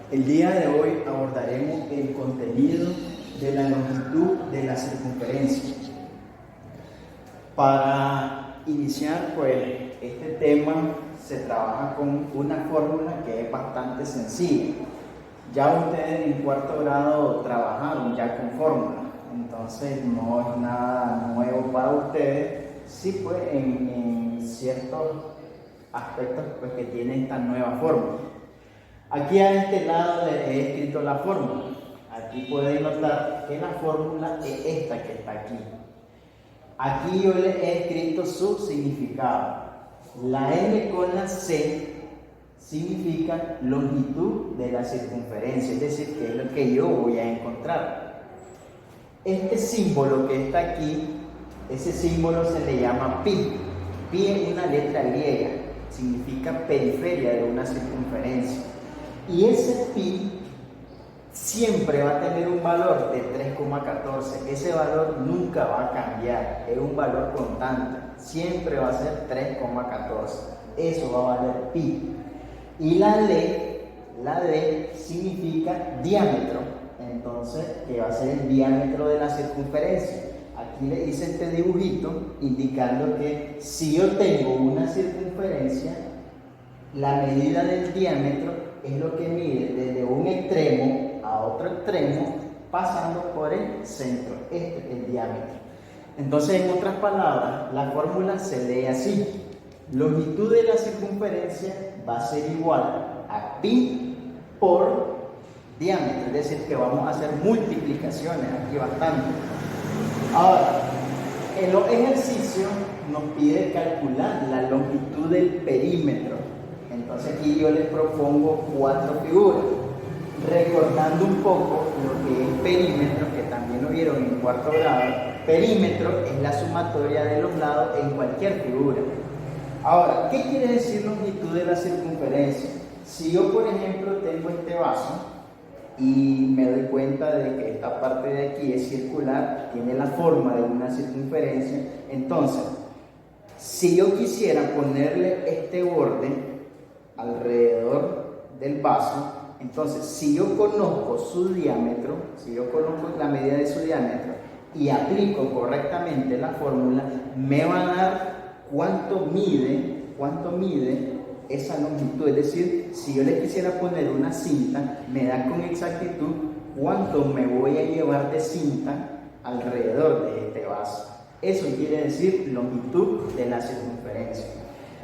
El día de hoy abordaremos el contenido de la longitud de la circunferencia. Para iniciar, este tema se trabaja con una fórmula que es bastante sencilla. Ya ustedes en cuarto grado trabajaron ya con fórmula, entonces no es nada nuevo para ustedes. Sí, pues en ciertos aspectos que tiene esta nueva fórmula. Aquí a este lado les he escrito la fórmula. Aquí pueden notar que la fórmula es esta que está aquí. Aquí yo les he escrito su significado. La L con la C significa longitud de la circunferencia, es decir, que es lo que yo voy a encontrar. Este símbolo que está aquí, ese símbolo se le llama pi. Pi es una letra griega, significa periferia de una circunferencia. Y ese pi siempre va a tener un valor de 3,14. Ese valor nunca va a cambiar, es un valor constante. Siempre va a ser 3,14. Eso va a valer pi. Y la D significa diámetro. Entonces, que va a ser el diámetro de la circunferencia. Aquí le hice este dibujito indicando que si yo tengo una circunferencia, la medida del diámetro es lo que mide desde un extremo a otro extremo pasando por el centro. Este es el diámetro. Entonces, en otras palabras, la fórmula se lee así: longitud de la circunferencia va a ser igual a pi por diámetro, es decir, que vamos a hacer multiplicaciones aquí bastante. Ahora, en los ejercicios nos pide calcular la longitud del perímetro. Entonces aquí yo les propongo 4 figuras, recordando un poco lo que es perímetro, que también lo vieron en cuarto grado. Perímetro es la sumatoria de los lados en cualquier figura. Ahora, ¿qué quiere decir longitud de la circunferencia? Si yo, por ejemplo, tengo este vaso y me doy cuenta de que esta parte de aquí es circular, tiene la forma de una circunferencia, entonces, si yo quisiera ponerle este borde alrededor del vaso, entonces si yo conozco su diámetro, si yo conozco la medida de su diámetro y aplico correctamente la fórmula, me va a dar cuánto mide esa longitud. Es decir, si yo le quisiera poner una cinta, me da con exactitud cuánto me voy a llevar de cinta alrededor de este vaso. Eso quiere decir longitud de la circunferencia.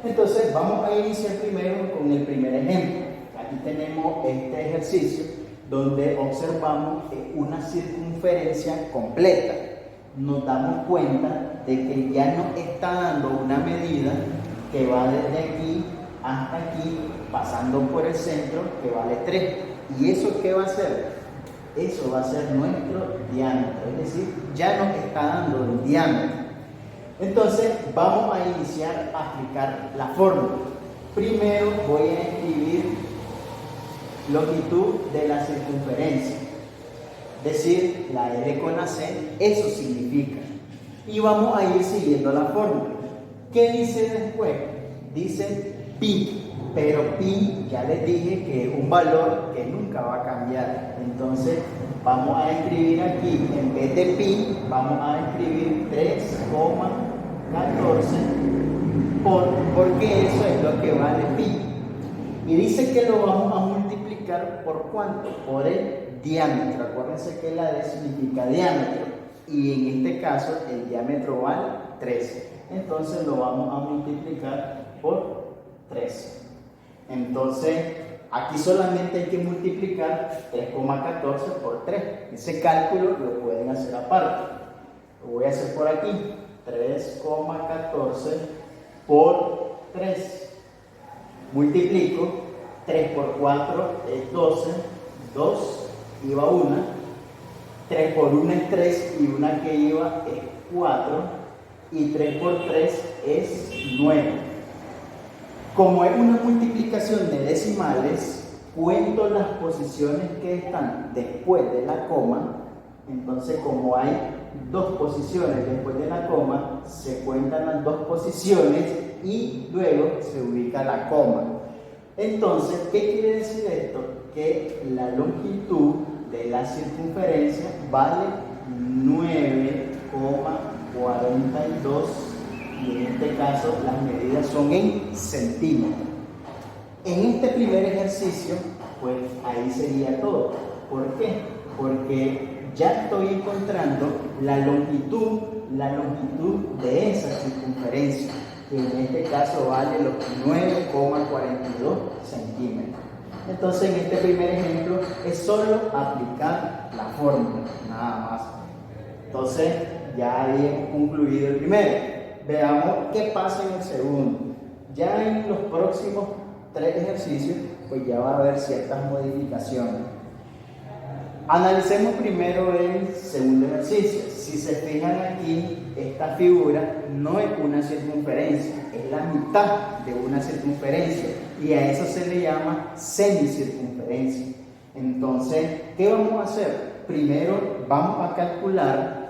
Entonces vamos a iniciar primero con el primer ejemplo. Aquí tenemos este ejercicio donde observamos una circunferencia completa. Nos damos cuenta de que ya nos está dando una medida que va desde aquí hasta aquí, pasando por el centro, que vale 3. ¿Y eso qué va a ser? Eso va a ser nuestro diámetro, es decir, ya nos está dando el diámetro. Entonces vamos a iniciar a aplicar la fórmula. Primero voy a escribir longitud de la circunferencia, es decir, la L con la C, eso significa. Y vamos a ir siguiendo la fórmula. ¿Qué dice después? Dice pi, pero pi ya les dije que es un valor que nunca va a cambiar. Entonces vamos a escribir aquí, en vez de pi, vamos a escribir 3,14 porque eso es lo que vale pi. Y dice que lo vamos a multiplicar por ¿cuánto? Por el diámetro. Acuérdense que la D significa diámetro. Y en este caso el diámetro vale 13. Entonces lo vamos a multiplicar por 13. Entonces aquí solamente hay que multiplicar 3,14 por 3. Ese cálculo lo pueden hacer aparte. Lo voy a hacer por aquí. 3,14 por 3. Multiplico. 3 por 4 es 12. 2 iba 1. 3 por 1 es 3 y una que iba es 4. Y 3 por 3 es 9. Como es una multiplicación de decimales, cuento las posiciones que están después de la coma. Entonces, como hay 2 posiciones después de la coma, se cuentan las 2 posiciones y luego se ubica la coma. Entonces, ¿qué quiere decir esto? Que la longitud de la circunferencia vale 9,42 y en este caso las medidas son en centímetros. En este primer ejercicio, pues ahí sería todo. ¿Por qué? Porque ya estoy encontrando la longitud de esa circunferencia, que en este caso vale los 9,42 centímetros. Entonces, en este primer ejemplo es solo aplicar la fórmula, nada más. Entonces, ya hemos concluido el primero. Veamos qué pasa en el segundo. Ya en los próximos 3 ejercicios, pues ya va a haber ciertas modificaciones. Analicemos primero el segundo ejercicio. Si se fijan aquí, esta figura no es una circunferencia, es la mitad de una circunferencia y a eso se le llama semicircunferencia. Entonces, ¿qué vamos a hacer? Primero vamos a calcular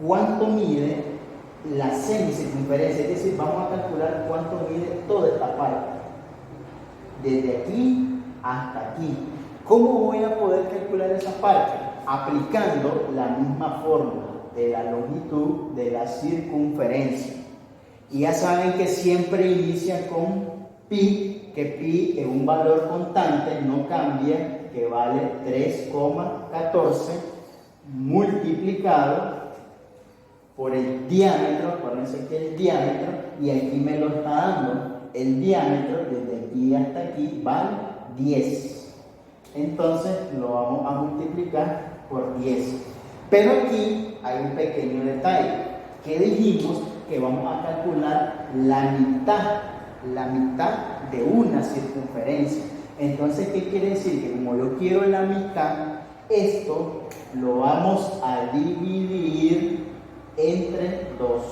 cuánto mide la semicircunferencia, es decir, vamos a calcular cuánto mide toda esta parte, desde aquí hasta aquí. ¿Cómo voy a poder calcular esa parte? Aplicando la misma fórmula de la longitud de la circunferencia. Y ya saben que siempre inicia con pi, que pi es un valor constante, no cambia, que vale 3,14 multiplicado por el diámetro. Acuérdense que el diámetro, y aquí me lo está dando, el diámetro desde aquí hasta aquí vale 10. Entonces lo vamos a multiplicar por 10. Pero aquí hay un pequeño detalle, que dijimos que vamos a calcular la mitad de una circunferencia. Entonces, ¿qué quiere decir? Que como yo quiero la mitad, esto lo vamos a dividir entre 2.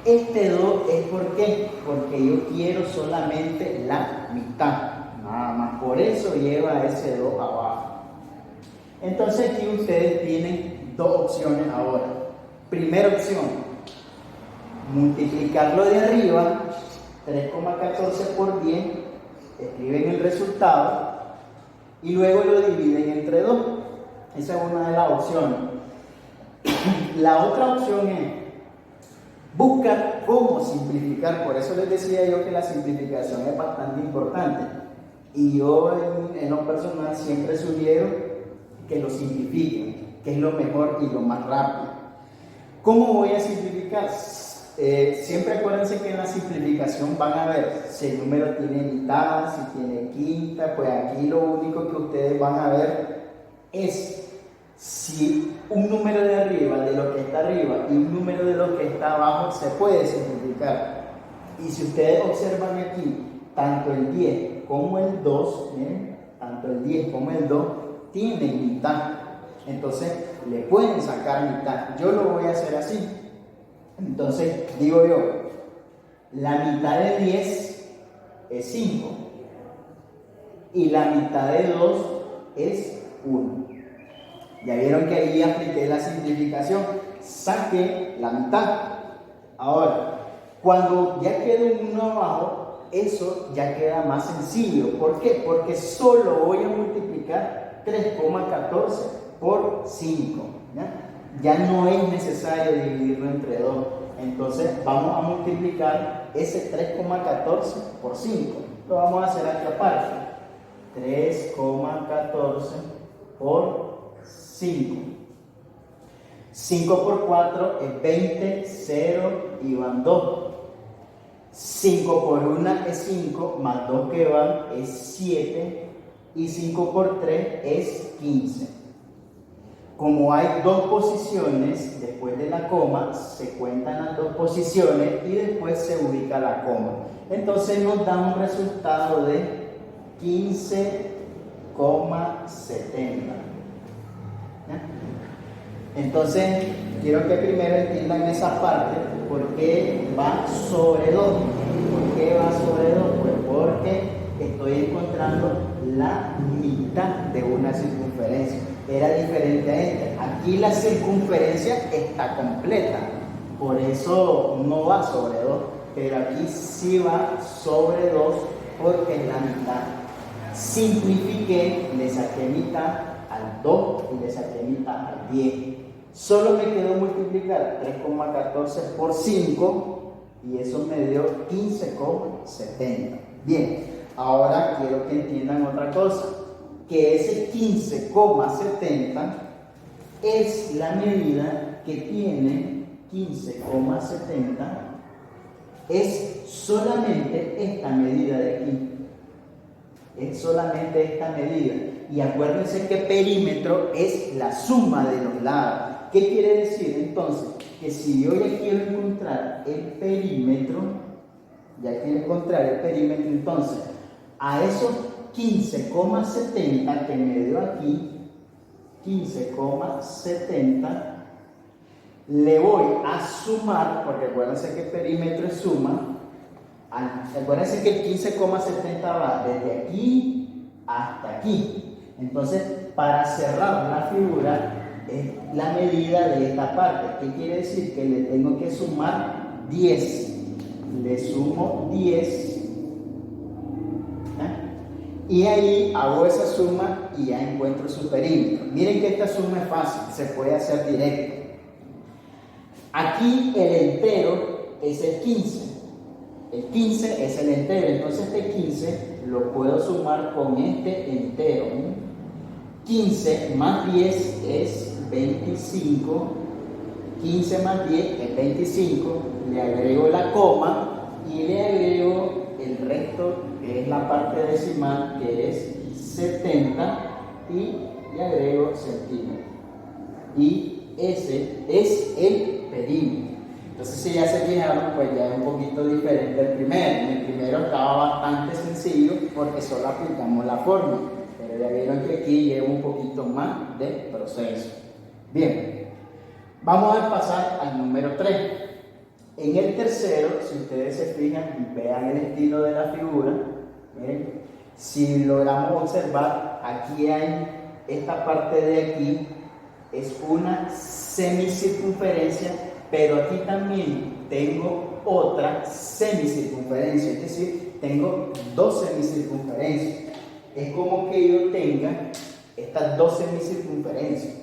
Este 2 es ¿por qué? Porque yo quiero solamente la mitad. Nada más, por eso lleva ese 2 abajo. Entonces aquí ustedes tienen 2 opciones ahora. Primera opción, multiplicarlo de arriba, 3,14 por 10, escriben el resultado y luego lo dividen entre 2. Esa es una de las opciones. La otra opción es buscar cómo simplificar. Por eso les decía yo que la simplificación es bastante importante. Y yo en lo personal siempre sugiero que lo simplifiquen, que es lo mejor y lo más rápido. ¿Cómo voy a simplificar? Siempre acuérdense que en la simplificación van a ver si el número tiene mitad, si tiene quinta. Pues aquí lo único que ustedes van a ver es si un número de arriba, de lo que está arriba, y un número de lo que está abajo se puede simplificar. Y si ustedes observan aquí, tanto el 10 como el 2, tanto el 10 como el 2 tienen mitad. Entonces le pueden sacar mitad. Yo lo voy a hacer así. Entonces digo yo, la mitad de 10 es 5 y la mitad de 2 es 1. Ya vieron que ahí apliqué la simplificación, saqué la mitad. Ahora, cuando ya quede un 1 abajo, eso ya queda más sencillo. ¿Por qué? Porque solo voy a multiplicar 3,14 por 5. Ya no es necesario dividirlo entre 2. Entonces vamos a multiplicar ese 3,14 por 5. Lo vamos a hacer aquí aparte. 3,14 por 5. 5 por 4 es 20, 0 y van 2. 5 por 1 es 5, más 2 que van es 7, y 5 por 3 es 15. Como hay 2 posiciones, después de la coma, se cuentan las 2 posiciones y después se ubica la coma. Entonces nos da un resultado de 15,70. Entonces, quiero que primero entiendan esa parte, ¿por qué va sobre 2? ¿Por qué va sobre 2? Pues porque estoy encontrando la mitad de una circunferencia. Era diferente a esta. Aquí la circunferencia está completa, por eso no va sobre 2. pero aquí sí va sobre 2 porque es la mitad. Simplifiqué, le saqué mitad al 2 y le saqué mitad al 10. Solo me quedó multiplicar 3,14 por 5 y eso me dio 15,70. Bien, ahora quiero que entiendan otra cosa, que ese 15,70 es la medida que tiene 15,70, es solamente esta medida de aquí. Es solamente esta medida. Y acuérdense que perímetro es la suma de los lados. ¿Qué quiere decir entonces? Que si yo ya quiero encontrar el perímetro, entonces a esos 15,70 que me dio aquí, 15,70, le voy a sumar, porque acuérdense que perímetro es suma. Acuérdense que el 15,70 va desde aquí hasta aquí. Entonces, para cerrar la figura, es la medida de esta parte. ¿Qué quiere decir? Que le tengo que sumar 10. Le sumo 10. Y ahí hago esa suma y ya encuentro su perímetro. Miren que esta suma es fácil, se puede hacer directo. Aquí el entero es el 15. El 15 es el entero, entonces este 15 lo puedo sumar con este entero. 15 más 10 es 25. 15 más 10 es 25. Le agrego la coma y le agrego el resto, que es la parte decimal, que es 70, y le agrego centímetros. Y ese es el perímetro. Entonces, si ya se fijaron, pues ya es un poquito diferente del primero. El primero estaba bastante sencillo porque solo aplicamos la fórmula, pero ya vieron que aquí lleva un poquito más de proceso. Bien, vamos a pasar al número 3. En el tercero, si ustedes se fijan y vean el estilo de la figura, miren, si logramos observar, aquí hay esta parte de aquí, es una semicircunferencia, pero aquí también tengo otra semicircunferencia, es decir, tengo dos semicircunferencias. Es como que yo tenga estas dos semicircunferencias.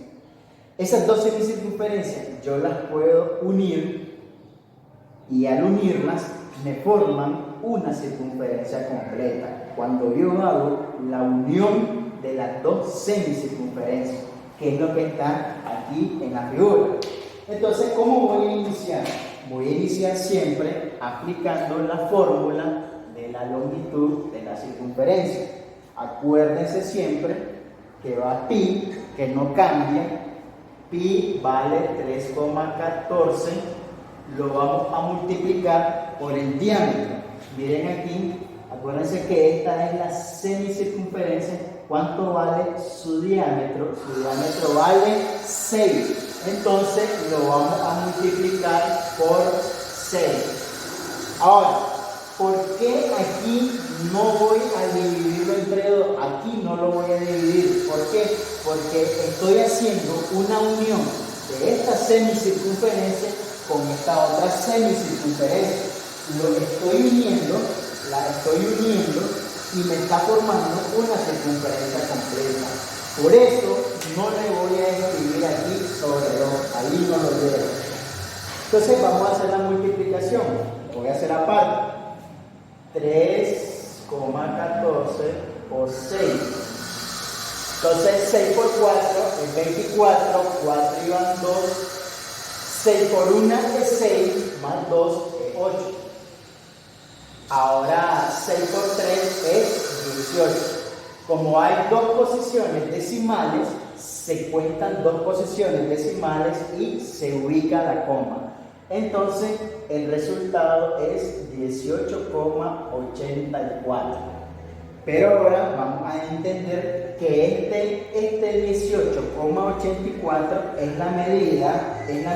Esas dos semicircunferencias yo las puedo unir y al unirlas me forman una circunferencia completa. Cuando yo hago la unión de las dos semicircunferencias, que es lo que está aquí en la figura. Entonces, ¿cómo voy a iniciar? Voy a iniciar siempre aplicando la fórmula de la longitud de la circunferencia. Acuérdense siempre que va pi, que no cambia. Pi vale 3,14. Lo vamos a multiplicar por el diámetro. Miren aquí, acuérdense que esta es la semicircunferencia. ¿Cuánto vale su diámetro? Su diámetro vale 6. Entonces lo vamos a multiplicar por 6. Ahora, ¿por qué aquí no voy a dividirlo entre 2? Aquí no lo voy a dividir. ¿Por qué? Porque estoy haciendo una unión de esta semicircunferencia con esta otra semicircunferencia. Lo que estoy uniendo, la estoy uniendo y me está formando una circunferencia completa. Por eso no le voy a escribir aquí sobre 2, ahí no lo veo. Entonces vamos a hacer la multiplicación. Voy a hacer aparte. 3,14 por 6. Entonces 6 por 4 es 24, 4 y van 2. 6 por 1 es 6, más 2 es 8. Ahora 6 por 3 es 18. Como hay dos posiciones decimales, se cuentan dos posiciones decimales y se ubica la coma. Entonces el resultado es 18,84. Pero ahora vamos a entender que este 18,84 es la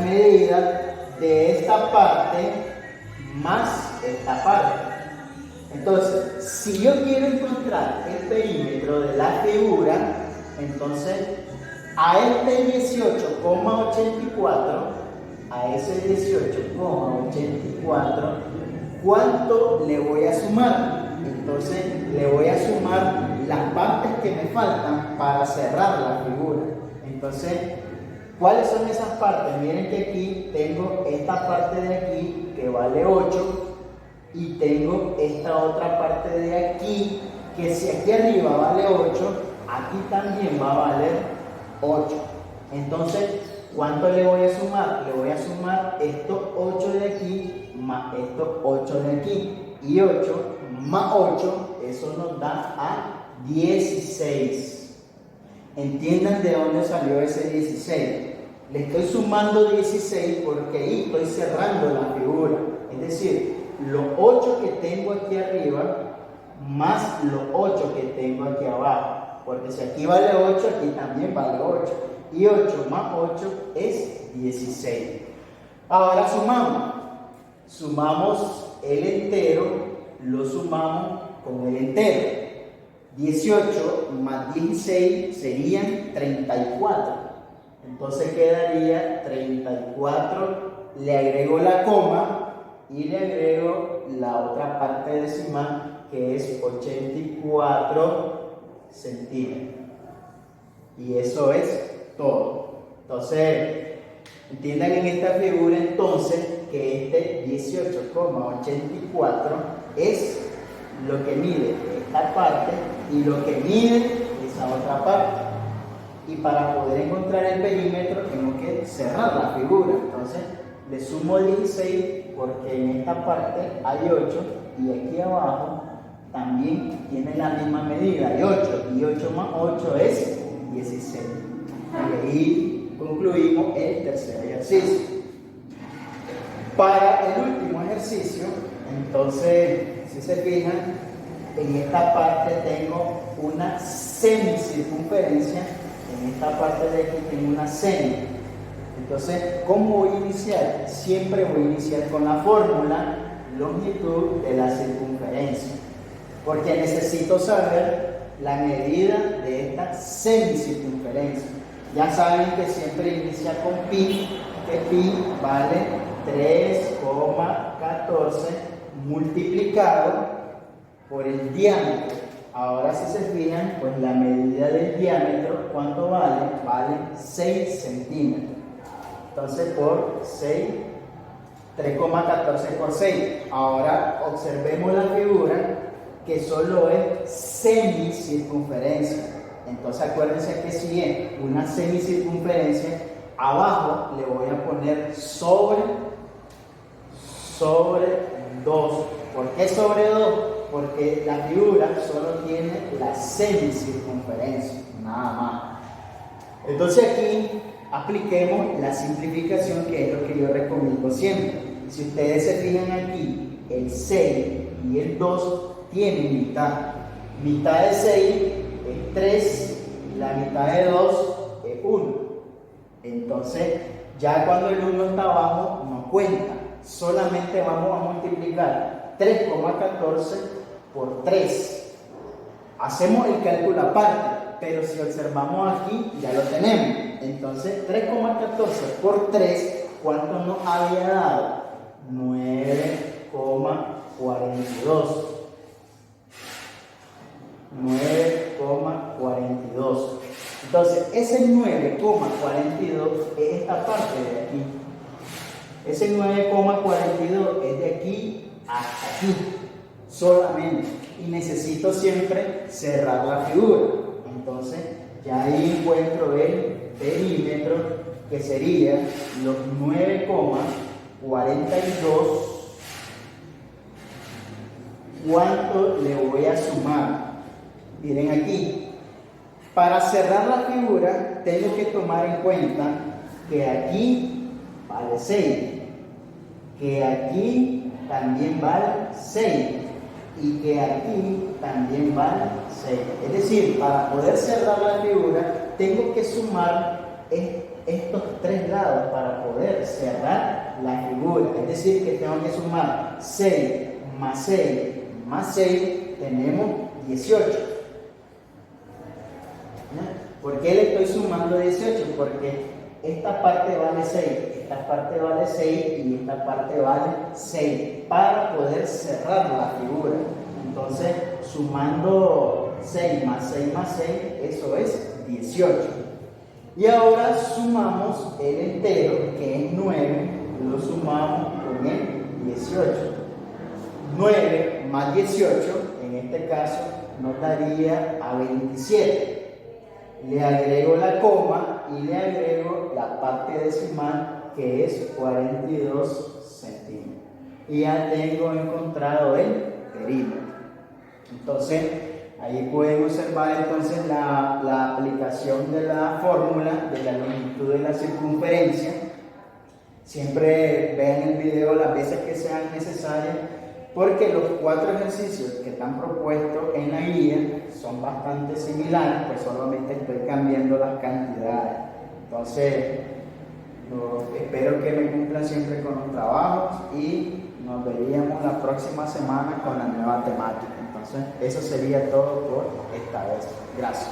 medida de esta parte más esta parte. Entonces, si yo quiero encontrar el perímetro de la figura, entonces a este 18,84, a ese 18,84 ¿cuánto le voy a sumar? Entonces le voy a sumar las partes que me faltan para cerrar la figura. Entonces, ¿cuáles son esas partes? Miren que aquí tengo esta parte de aquí que vale 8 y tengo esta otra parte de aquí que si aquí arriba vale 8, aquí también va a valer 8. Entonces, ¿cuánto le voy a sumar? Le voy a sumar estos 8 de aquí más estos 8 de aquí. Y 8 más 8, eso nos da a 16. Entiendan de dónde salió ese 16. Le estoy sumando 16 porque ahí estoy cerrando la figura. Es decir, los 8 que tengo aquí arriba más los 8 que tengo aquí abajo. Porque si aquí vale 8, aquí también vale 8. Y 8 más 8 es 16. Ahora sumamos. Sumamos el entero, lo sumamos con el entero. 18 más 16 serían 34. Entonces quedaría 34, le agrego la coma y le agrego la otra parte decimal que es 84 centímetros. Y eso es todo. Entonces, entiendan en esta figura entonces que este 18,84 es lo que mide esta parte y lo que mide esa otra parte. Y para poder encontrar el perímetro tengo que cerrar la figura. Entonces le sumo 16 porque en esta parte hay 8 y aquí abajo también tiene la misma medida, hay 8 y 8 más 8 es 16. Y ahí concluimos el tercer ejercicio. Para el último ejercicio, entonces, si se fijan, en esta parte tengo una semicircunferencia, en esta parte de aquí tengo una semi. Entonces, ¿cómo voy a iniciar? Siempre voy a iniciar con la fórmula longitud de la circunferencia, porque necesito saber la medida de esta semicircunferencia. Ya saben que siempre inicia con pi, que pi vale 3,14 multiplicado por el diámetro. Ahora si se fijan, pues la medida del diámetro, ¿cuánto vale? Vale 6 centímetros. Entonces por 6, 3,14 por 6. Ahora observemos la figura que solo es semicircunferencia. Entonces acuérdense que si es una semicircunferencia, abajo le voy a poner sobre 2. ¿Por qué sobre 2? Porque la figura solo tiene la semicircunferencia, nada más. Entonces aquí apliquemos la simplificación, que es lo que yo recomiendo siempre. Si ustedes se fijan aquí, el 6 y el 2 tienen mitad. Mitad de 6 es 3 y la mitad de 2 es 1. Entonces, ya cuando el 1 está abajo, no cuenta. Solamente vamos a multiplicar 3,14 por 3. Hacemos el cálculo aparte, pero si observamos aquí, ya lo tenemos. Entonces, 3,14 por 3, ¿cuánto nos había dado? 9,42. 9,42. Entonces, ese 9,42 es esta parte de aquí. Ese 9,42 es de aquí hasta aquí, solamente. Y necesito siempre cerrar la figura. Entonces, ya ahí encuentro el perímetro, que sería los 9,42. ¿Cuánto le voy a sumar? Miren aquí. Para cerrar la figura, tengo que tomar en cuenta que aquí vale 6, que aquí también vale 6 y que aquí también vale 6. Es decir, para poder cerrar la figura, tengo que sumar estos tres lados para poder cerrar la figura. Es decir, que tengo que sumar 6 más 6 más 6, tenemos 18. ¿Por qué le estoy sumando 18? Porque esta parte vale 6, esta parte vale 6 y esta parte vale 6 para poder cerrar la figura. Entonces, sumando 6 más 6 más 6, eso es 18. Y ahora sumamos el entero, que es 9, lo sumamos con el 18. 9 más 18, en este caso, nos daría a 27. Le agrego la coma y le agrego la parte decimal, que es 42 centímetros. Y ya tengo encontrado el perímetro. Entonces, ahí pueden observar entonces la aplicación de la fórmula de la longitud de la circunferencia. Siempre vean el video las veces que sean necesarias, porque los 4 ejercicios que están propuestos en la guía son bastante similares, pues solamente estoy cambiando las cantidades. Entonces, espero que me cumplan siempre con los trabajos y nos veríamos la próxima semana con la nueva temática. Entonces, eso sería todo por esta vez. Gracias.